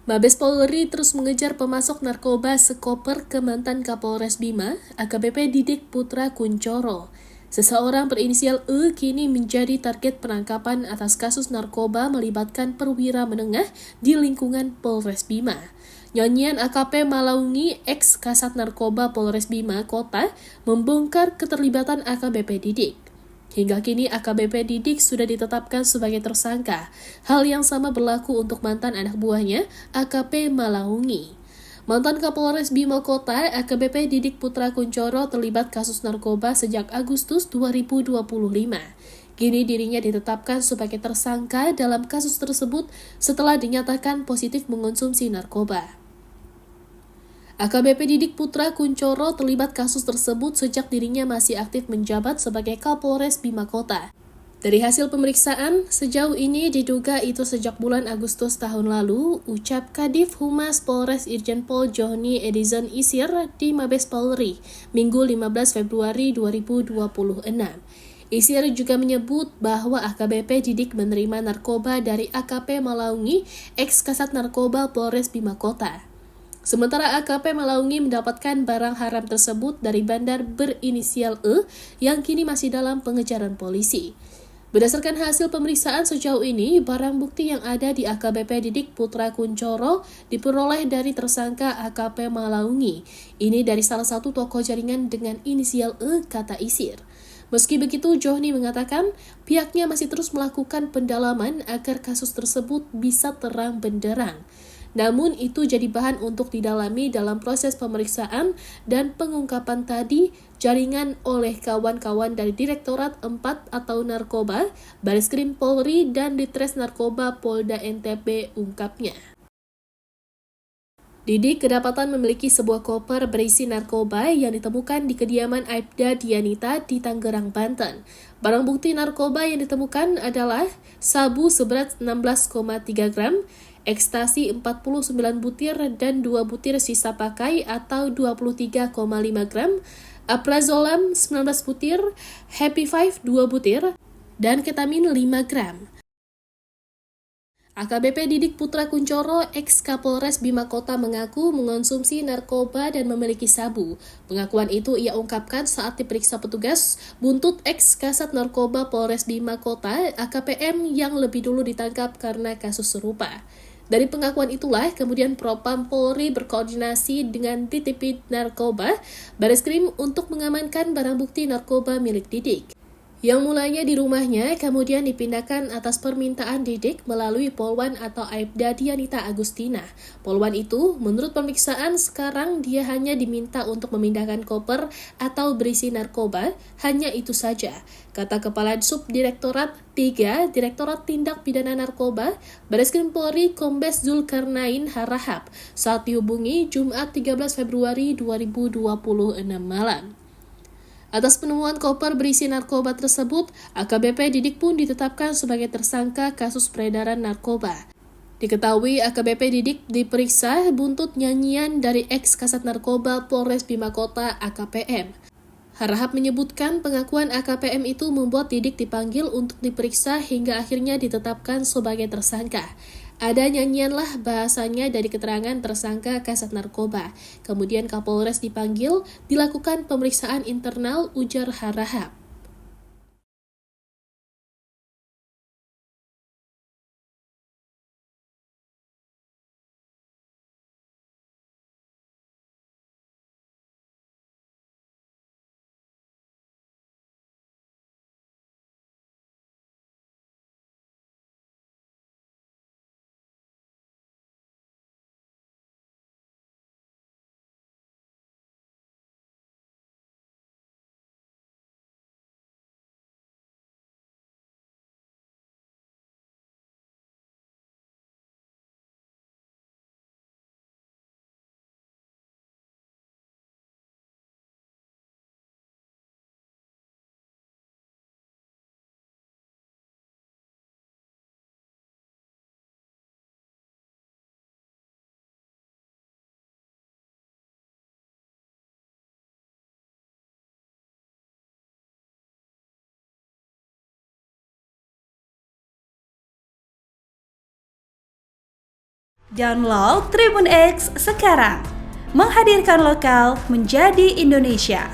Mabes Polri terus mengejar pemasok narkoba sekoper ke mantan Kapolres Bima, AKBP Didik Putra Kuncoro. Seseorang berinisial E kini menjadi target penangkapan atas kasus narkoba melibatkan perwira menengah di lingkungan Polres Bima. Nyanyian AKP Malaungi, ex Kasat Narkoba Polres Bima Kota, membongkar keterlibatan AKBP Didik. Hingga kini AKBP Didik sudah ditetapkan sebagai tersangka. Hal yang sama berlaku untuk mantan anak buahnya, AKP Malaungi. Mantan Kapolres Bima Kota, AKBP Didik Putra Kuncoro terlibat kasus narkoba sejak Agustus 2025. Kini dirinya ditetapkan sebagai tersangka dalam kasus tersebut setelah dinyatakan positif mengonsumsi narkoba. AKBP Didik Putra Kuncoro terlibat kasus tersebut sejak dirinya masih aktif menjabat sebagai Kapolres Bima Kota. Dari hasil pemeriksaan, sejauh ini diduga itu sejak bulan Agustus tahun lalu, ucap Kadif Humas Polres Irjen Pol Johnny Edison Isir di Mabes Polri, Minggu 15 Februari 2026. Isir juga menyebut bahwa AKBP Didik menerima narkoba dari AKP Malaungi, ex Kasat Narkoba Polres Bima Kota. Sementara AKP Malaungi mendapatkan barang haram tersebut dari bandar berinisial E yang kini masih dalam pengejaran polisi. Berdasarkan hasil pemeriksaan sejauh ini, barang bukti yang ada di AKBP Didik Putra Kuncoro diperoleh dari tersangka AKP Malaungi. Ini dari salah satu toko jaringan dengan inisial E, kata Isir. Meski begitu, Johnny mengatakan pihaknya masih terus melakukan pendalaman agar kasus tersebut bisa terang benderang. Namun itu jadi bahan untuk didalami dalam proses pemeriksaan dan pengungkapan tadi jaringan oleh kawan-kawan dari Direktorat 4 atau Narkoba, Bareskrim Polri, dan Ditres Narkoba Polda NTB, ungkapnya. Didik kedapatan memiliki sebuah koper berisi narkoba yang ditemukan di kediaman Aibda Dianita di Tangerang, Banten. Barang bukti narkoba yang ditemukan adalah sabu seberat 16,3 gram, ekstasi 49 butir dan 2 butir sisa pakai atau 23,5 gram, aprazolam 19 butir, Happy Five 2 butir, dan ketamin 5 gram. AKBP Didik Putra Kuncoro, ex Kapolres Bima Kota mengaku mengonsumsi narkoba dan memiliki sabu. Pengakuan itu ia ungkapkan saat diperiksa petugas buntut ex Kasat Narkoba Polres Bima Kota, AKPM, yang lebih dulu ditangkap karena kasus serupa. Dari pengakuan itulah, kemudian Propam Polri berkoordinasi dengan Ditipid Narkoba, Bareskrim untuk mengamankan barang bukti narkoba milik Didik, yang mulanya di rumahnya kemudian dipindahkan atas permintaan Didik melalui Polwan atau Aibda Dianita Agustina. Polwan itu, menurut pemeriksaan sekarang dia hanya diminta untuk memindahkan koper atau berisi narkoba, hanya itu saja, kata Kepala Subdirektorat 3 Direktorat Tindak Pidana Narkoba, Bareskrim Polri Kombes Zulkarnain Harahap saat dihubungi Jumat 13 Februari 2026 malam. Atas penemuan koper berisi narkoba tersebut, AKBP Didik pun ditetapkan sebagai tersangka kasus peredaran narkoba. Diketahui AKBP Didik diperiksa buntut nyanyian dari ex Kasat Narkoba Polres Bima Kota, AKPM. Harahap menyebutkan pengakuan AKPM itu membuat Didik dipanggil untuk diperiksa hingga akhirnya ditetapkan sebagai tersangka. Ada nyanyianlah bahasanya dari keterangan tersangka Kasat Narkoba. Kemudian Kapolres dipanggil, dilakukan pemeriksaan internal, ujar Harahap. Download Tribun X sekarang, menghadirkan lokal menjadi Indonesia.